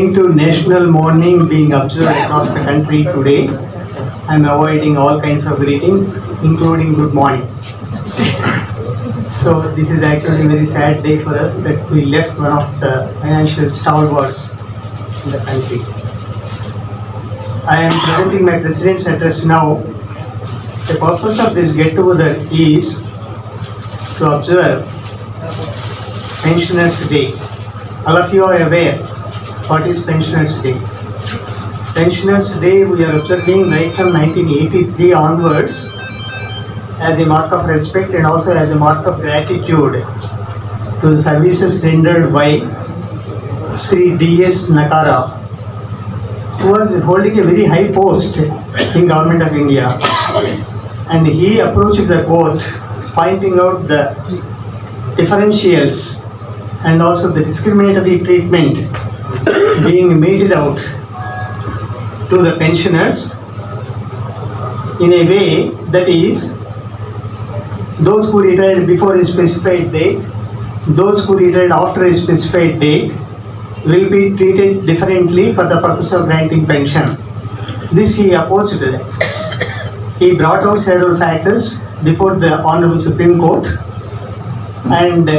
owing to national mourning being observed across the country today, I am avoiding all kinds of greetings, including good morning. So this is actually a very sad day for us that we left one of the financial stalwarts in the country. I am presenting my President's address now. The purpose of this get-together is to observe Pensioners' Day. All of you are aware what is Pensioners' Day. Pensioners' Day we are observing right from 1983 onwards as a mark of respect and also as a mark of gratitude to the services rendered by Sri D.S. Nakara, who was holding a very high post in Government of India, and he approached the court pointing out the differentials and also the discriminatory treatment being meted out to the pensioners in a way that is those who retired before a specified date, those who retired after a specified date will be treated differently for the purpose of granting pension. This he opposed. He brought out several factors before the Honorable Supreme Court, and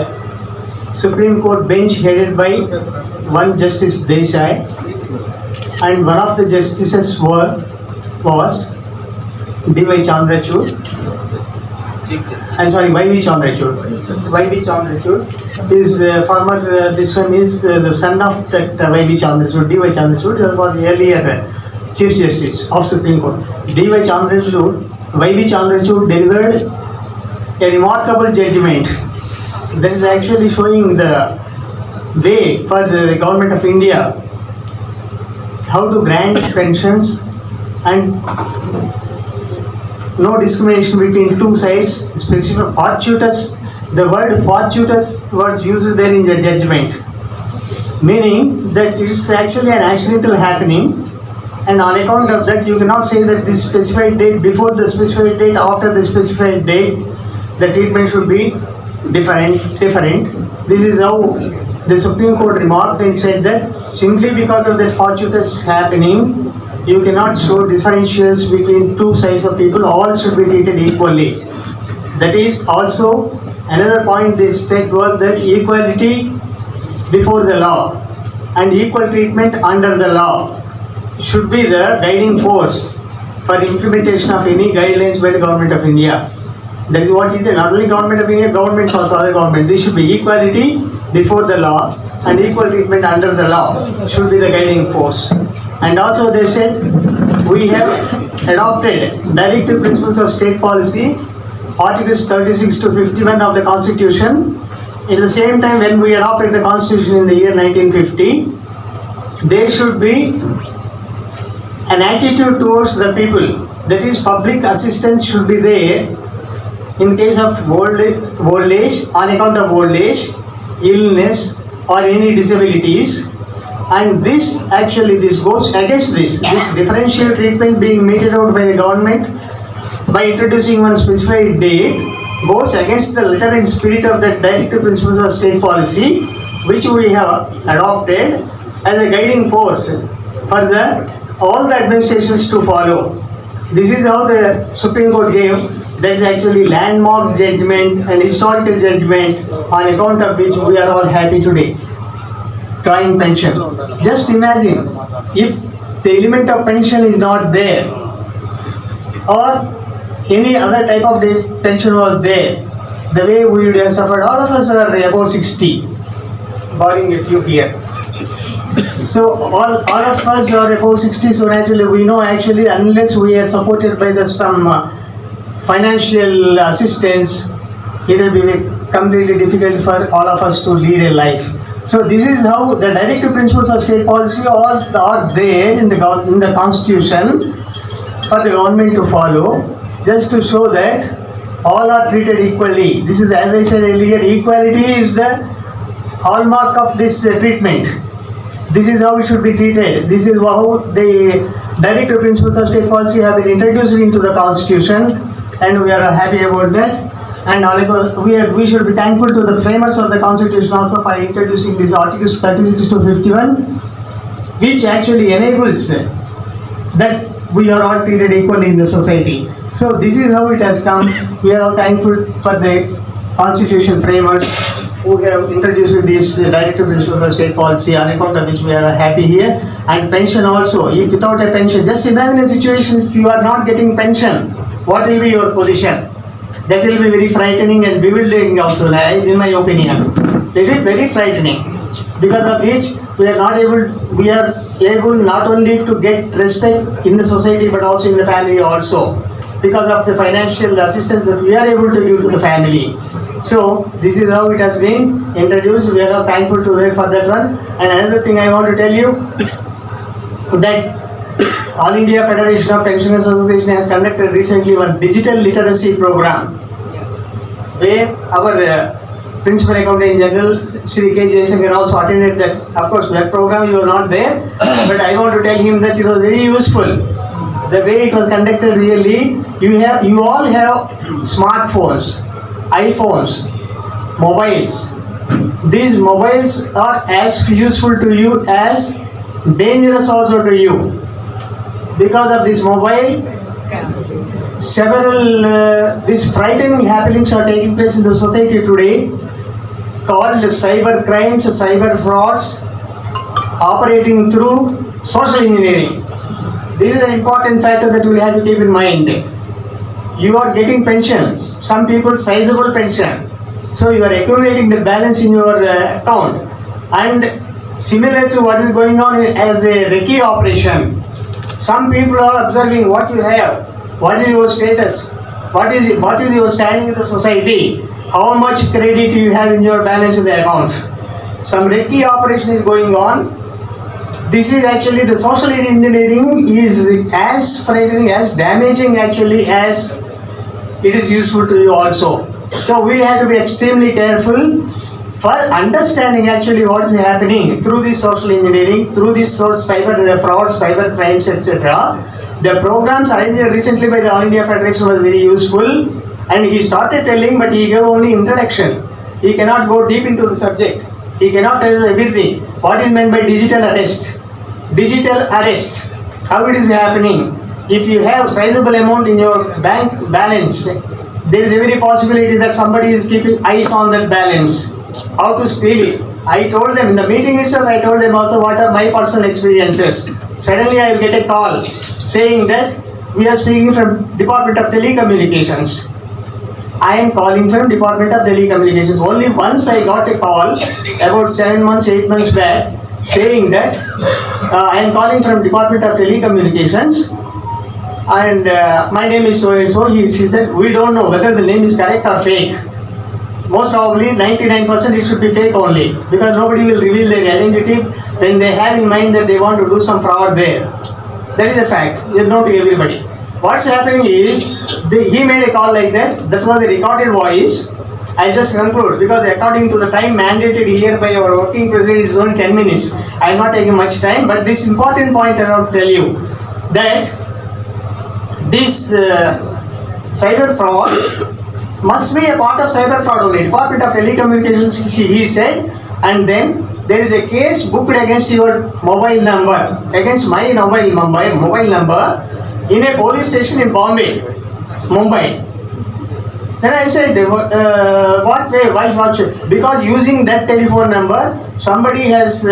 Supreme Court bench headed by one Justice Desai, and one of the justices was D.Y. Chandrachud. I'm sorry, Y.V. Chandrachud. Y.V. Chandrachud is former, this one is the son of that Y.V. Chandrachud, D.Y. Chandrachud, he was the earlier Chief Justice of Supreme Court. D.Y. Chandrachud, Y.V. Chandrachud delivered a remarkable judgment that is actually showing the way for the Government of India how to grant pensions and no discrimination between two sides, specific fortuitous. The word fortuitous was used there in the judgment, meaning that it is actually an accidental happening, and on account of that you cannot say that this specified date, before the specified date, after the specified date, the treatment should be different. This is how the Supreme Court remarked and said that simply because of that fortuitous happening, you cannot show differentials between two sides of people, all should be treated equally. That is also another point they said was that equality before the law and equal treatment under the law should be the guiding force for implementation of any guidelines by the Government of India. That is what he said, not only Government of India, governments also other governments. This should be equality before the law and equal treatment under the law should be the guiding force. And also they said, we have adopted directive principles of state policy, articles 36 to 51 of the Constitution. At the same time, when we adopted the Constitution in the year 1950, there should be an attitude towards the people. That is, public assistance should be there in case of old age, on account of old age, illness or any disabilities. And this goes against this differential treatment being meted out by the government by introducing one specified date goes against the letter and spirit of the directive principles of state policy, which we have adopted as a guiding force for all the administrations to follow. This is how the Supreme Court gave. That is actually landmark judgment and historical judgment on account of which we are all happy today. Drawing pension. Just imagine if the element of pension is not there or any other type of pension was there, the way we would have suffered. All of us are above 60, barring a few here. So all of us are above 60, so naturally we know actually unless we are supported by some financial assistance, it will be completely difficult for all of us to lead a life. So this is how the directive principles of state policy all are there in the Constitution for the government to follow, just to show that all are treated equally. This is, as I said earlier, equality is the hallmark of this treatment. This is how it should be treated. This is how the directive principles of state policy have been introduced into the Constitution, and we are happy about that. And we should be thankful to the framers of the Constitution also for introducing these articles 36 to 51 which actually enables that we are all treated equally in the society. So this is how it has come. We are all thankful for the constitution framers who have introduced this directive principles of state policy, on account of which we are happy here. And pension also. If without a pension, just imagine a situation if you are not getting pension, what will be your position? That will be very frightening and bewildering also, in my opinion. It is very frightening, because of which we are able not only to get respect in the society but also in the family also, because of the financial assistance that we are able to give to the family. So this is how it has been introduced. We are all thankful to them for that one. And another thing I want to tell you, that All India Federation of Pensioners Association has conducted recently one digital literacy program, where our Principal Accountant General Sri K. Jayasankar also attended that. Of course, that program you were not there, but I want to tell him that it was very useful. The way it was conducted, really, you all have smartphones, iPhones, mobiles. These mobiles are as useful to you as dangerous also to you. Because of this mobile, several these frightening happenings are taking place in the society today, called cyber crimes, cyber frauds, operating through social engineering. This is an important factor that we will have to keep in mind. You are getting pensions, some people sizable pension, so you are accumulating the balance in your account, and similar to what is going on as a recce operation, some people are observing what you have, what is your status, what is your standing in the society, how much credit you have in your balance in the account. Some recce operation is going on. This is actually, the social engineering is as frightening, as damaging actually as it is useful to you also. So we have to be extremely careful for understanding actually what is happening through this social engineering, through this cyber frauds, cyber crimes, etc. The programs arranged recently by the All India Federation was very useful, and he started telling, but he gave only introduction. He cannot go deep into the subject. He cannot tell us everything. What is meant by digital arrest? Digital arrest. How it is happening? If you have sizable amount in your bank balance, there is every possibility that somebody is keeping eyes on that balance. How to steal it? I told them in the meeting itself, I told them also what are my personal experiences. Suddenly I will get a call saying that we are speaking from Department of Telecommunications. I am calling from Department of Telecommunications. Only once I got a call about 7 months, 8 months back saying that I am calling from Department of Telecommunications and my name is so and so. She said, we don't know whether the name is correct or fake. Most probably 99% it should be fake only, because nobody will reveal their identity when they have in mind that they want to do some fraud there. That is a fact. It's known to everybody. What's happening is, he made a call like that. That was a recorded voice. I just conclude, because according to the time mandated here by our working president, it's only 10 minutes. I am not taking much time, but this important point I want to tell you, that this cyber fraud must be a part of cyber fraud only. Department of Telecommunications, he said, and then there is a case booked against your mobile number, against my mobile number in a police station in Bombay, Mumbai. Then I said, what way, why not? Because using that telephone number, somebody has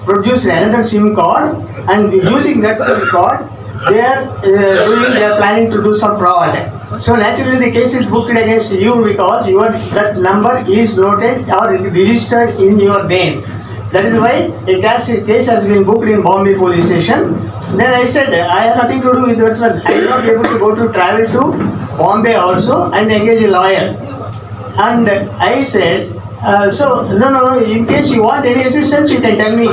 produced another SIM card, and using that SIM card, they are planning to do some fraud. So naturally the case is booked against you, because that number is noted or registered in your name. That is why a case has been booked in Bombay police station. Then I said, I have nothing to do with that one. I am not able to travel to Bombay also and engage a lawyer. And I said, no, in case you want any assistance, you can tell me.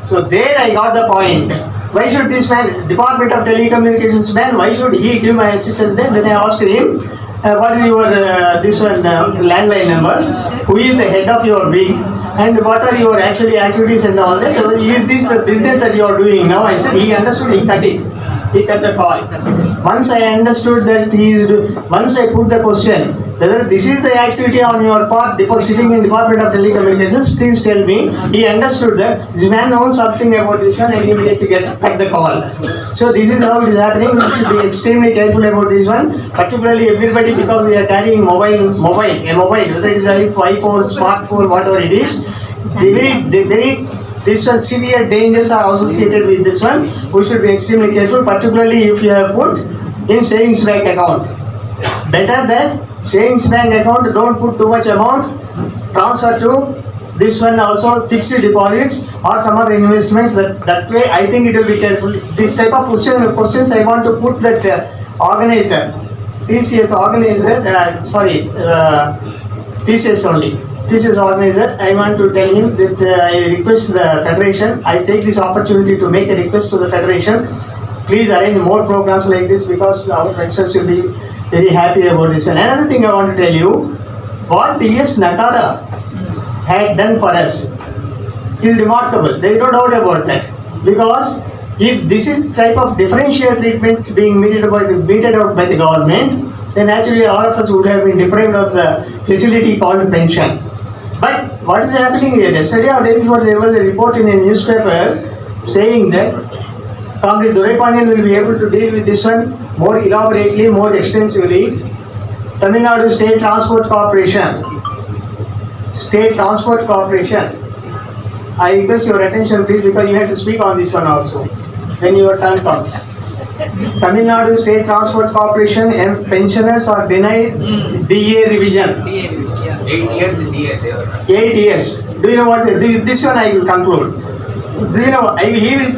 So there I got the point. Why should this man, Department of Telecommunications man, why should he give my assistance then? Then I asked him, what is your landline number? Who is the head of your wing? And what are your activities and all that? Is this the business that you are doing now? I said, he understood, he cut it. He cut the call. Once I understood that once I put the question, Whether this is the activity on your part, sitting in Department of Telecommunications, please tell me. He understood that this man knows something about this one and immediately get the call. So this is how it is happening. We should be extremely careful about this one. Particularly everybody, because we are carrying mobile, whether it is iPhone, smartphone, whatever it is. This one severe dangers are associated with this one. We should be extremely careful, particularly if you have put in savings bank account. Better that savings bank account, don't put too much amount, transfer to this one also, fixed deposits or some other investments. That way I think it will be careful. This type of questions I want to put that organizer, TCS organizer, TCS only. TCS organizer, I want to tell him that I request the federation, I take this opportunity to make a request to the federation. Please arrange more programs like this, because our friends will be very happy about this one. Another thing I want to tell you, what T.S. Nakara had done for us is remarkable. There is no doubt about that. Because if this is type of differential treatment being meted out by the government, then actually all of us would have been deprived of the facility called pension. But what is happening here? Yesterday or day before, there was a report in a newspaper saying that Comrade Duraipandian will be able to deal with this one more elaborately, more extensively. Tamil Nadu State Transport Corporation. I request your attention please, because you have to speak on this one also when your turn comes. Tamil Nadu State Transport Corporation and pensioners are denied DA revision. 8 years DA they were. 8 years. Do you know what? This one I will conclude. Do you know? He will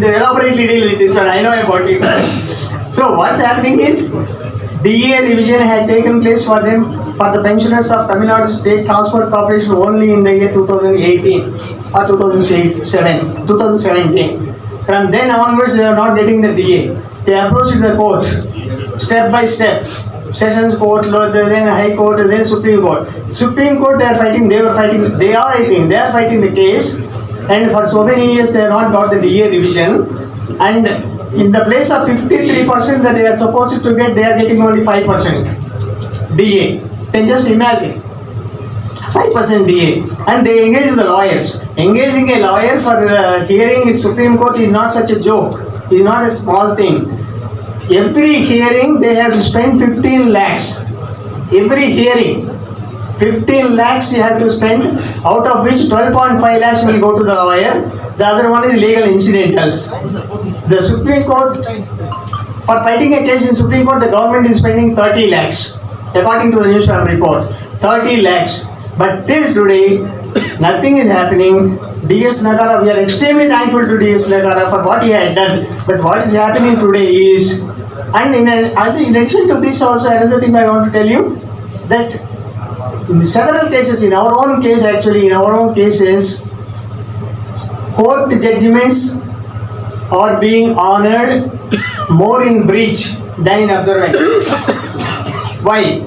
elaborately deal with this one. I know about it. So what's happening is, DA revision had taken place for them, for the pensioners of Tamil Nadu State Transport Corporation only in the year 2018 or 2017. From then onwards, they are not getting the DA. They approached the court, step by step. Sessions Court, then High Court, then Supreme Court. Supreme Court, they are fighting the case. And for so many years, they have not got the DA revision. And in the place of 53% that they are supposed to get, they are getting only 5% DA. Then just imagine, 5% DA. And they engage the lawyers. Engaging a lawyer for hearing in Supreme Court is not such a joke. It is not a small thing. Every hearing, they have to spend 15 lakhs. Every hearing, 15 lakhs you have to spend, out of which 12.5 lakhs will go to the lawyer. The other one is legal incidentals. The Supreme Court, for fighting a case in Supreme Court, the government is spending 30 lakhs, according to the newspaper report. 30 lakhs. But till today, nothing is happening. D.S. Nakara, we are extremely thankful to D.S. Nakara for what he had done. But what is happening today is, and in addition to this also, another thing I want to tell you, that in several cases, in our own cases, court judgments are being honored more in breach than in observance. Why?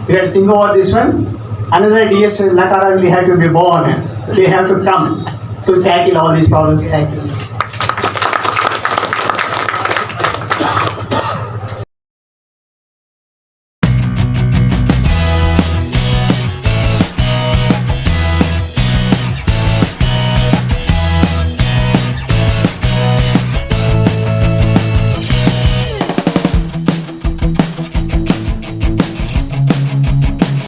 We have to think about this one. Another D.S. Nakara will have to be born. They have to come to tackle all these problems. Thank you.